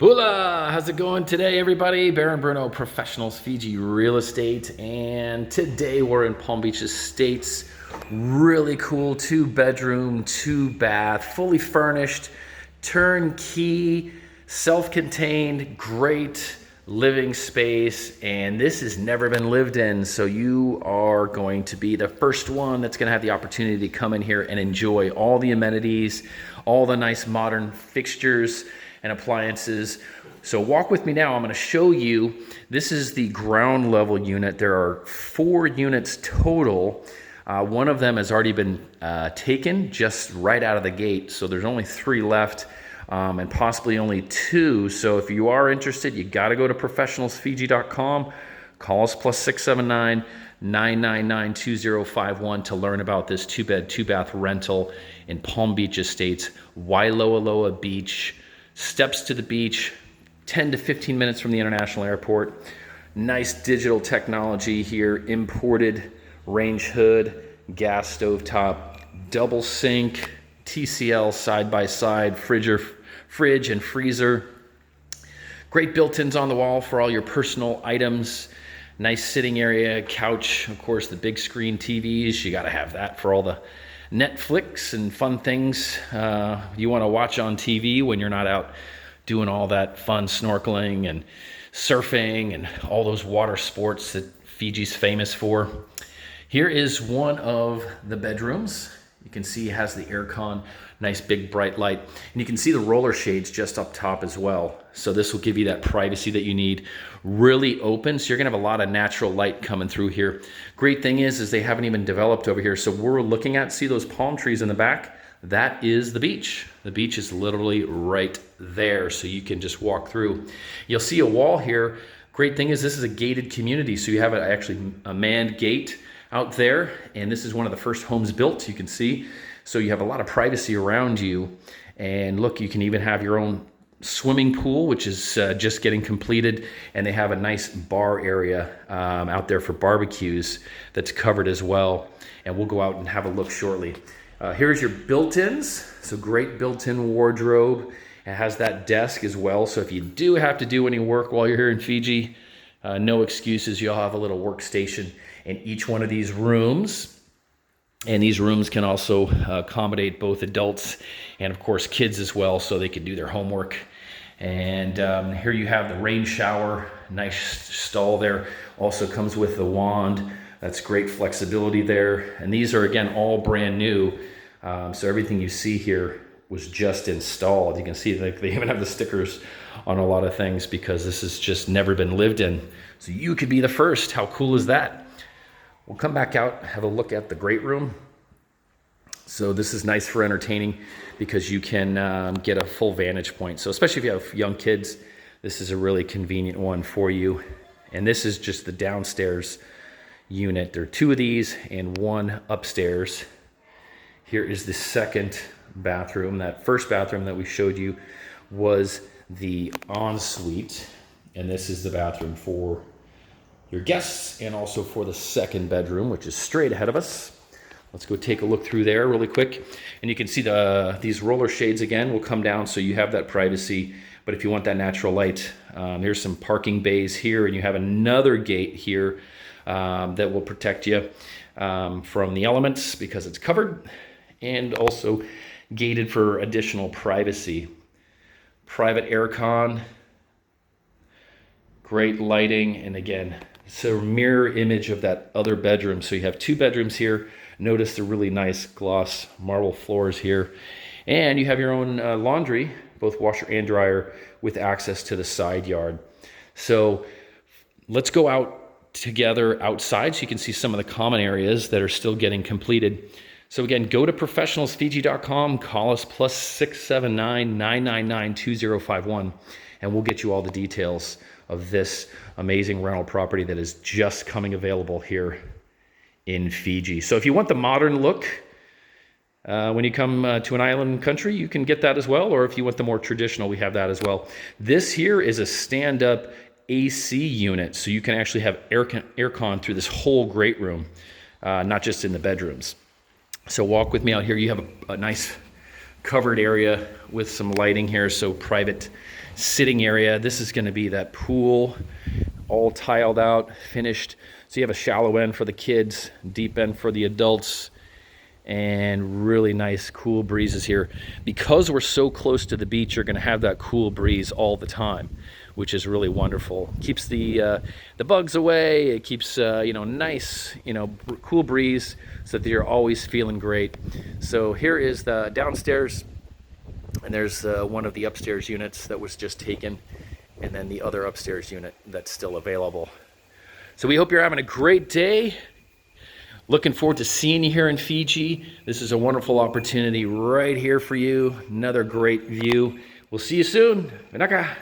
Bula, how's it going today, everybody? Baron Bruno, Professionals FIJI Real Estate, and today we're in Palm Beach Estates. Really cool 2-bedroom, 2-bath, fully furnished, turnkey, self-contained, great living space, and this has never been lived in, so you are going to be the first one that's going to have the opportunity to come in here and enjoy all the amenities, all the nice modern fixtures and appliances. So walk with me now. I'm going to show you. This is the ground level unit. There are 4 units total. One of them has already been taken just right out of the gate, so there's only 3 left, and possibly only 2. So if you are interested, you got to go to professionalsfiji.com. Call us +679 999 2051 to learn about this 2-bed 2-bath rental in Palm Beach Estates, Wailoaloa Beach. Steps to the beach, 10 to 15 minutes from the international airport. Nice digital technology here, imported range hood, gas stove top, double sink, TCL side-by-side, fridge and freezer. Great built-ins on the wall for all your personal items. Nice sitting area, couch, of course, the big screen TVs. You got to have that for all the Netflix and fun things you want to watch on TV when you're not out doing all that fun snorkeling and surfing and all those water sports that Fiji's famous for. Here is one of the bedrooms. You can see it has the aircon, nice big bright light, and you can see the roller shades just up top as well. So this will give you that privacy that you need. Really open, so you're gonna have a lot of natural light coming through here. Great thing is they haven't even developed over here. So we're looking at, see those palm trees in the back? That is the beach. The beach is literally right there, so you can just walk through. You'll see a wall here. Great thing is this is a gated community, so you have actually a manned gate out there, and this is one of the first homes built, you can see. So you have a lot of privacy around you, and look, you can even have your own swimming pool, which is just getting completed, and they have a nice bar area out there for barbecues that's covered as well, and we'll go out and have a look shortly. Here's your built-ins, so great built-in wardrobe. It has that desk as well, so if you do have to do any work while you're here in Fiji, no excuses. You'll have a little workstation in each one of these rooms. And these rooms can also accommodate both adults and, of course, kids as well, so they can do their homework. And here you have the rain shower, nice stall there. Also comes with the wand. That's great flexibility there. And these are, again, all brand new. So everything you see here was just installed. You can see they even have the stickers on a lot of things because this has just never been lived in. So you could be the first. How cool is that? We'll come back out, have a look at the great room. So this is nice for entertaining because you can get a full vantage point. So especially if you have young kids, this is a really convenient one for you. And this is just the downstairs unit. There are 2 of these and 1 upstairs. Here is the second bathroom. That first bathroom that we showed you was the ensuite. And this is the bathroom for your guests and also for the second bedroom, which is straight ahead of us. Let's go take a look through there really quick. And you can see these roller shades again will come down so you have that privacy. But if you want that natural light, here's some parking bays here, and you have another gate here that will protect you from the elements because it's covered, and also gated for additional privacy. Private aircon, great lighting, and again, it's a mirror image of that other bedroom. So you have 2 bedrooms here. Notice the really nice gloss marble floors here. And you have your own laundry, both washer and dryer, with access to the side yard. So let's go out together outside so you can see some of the common areas that are still getting completed. So again, go to professionalsfiji.com, call us +679 999 2051, and we'll get you all the details of this amazing rental property that is just coming available here in Fiji. So if you want the modern look when you come to an island country, you can get that as well. Or if you want the more traditional, we have that as well. This here is a stand-up AC unit, so you can actually have aircon through this whole great room, not just in the bedrooms. So walk with me out here. You have a nice covered area with some lighting here, so private sitting area. This is going to be that pool, all tiled out, finished. So you have a shallow end for the kids, deep end for the adults, and really nice cool breezes here. Because we're so close to the beach, you're going to have that cool breeze all the time, which is really wonderful. Keeps the bugs away. It keeps nice cool breeze, so that you're always feeling great. So here is the downstairs, and there's one of the upstairs units that was just taken, and then the other upstairs unit that's still available. So we hope you're having a great day. Looking forward to seeing you here in Fiji. This is a wonderful opportunity right here for you. Another great view. We'll see you soon. Vinaka.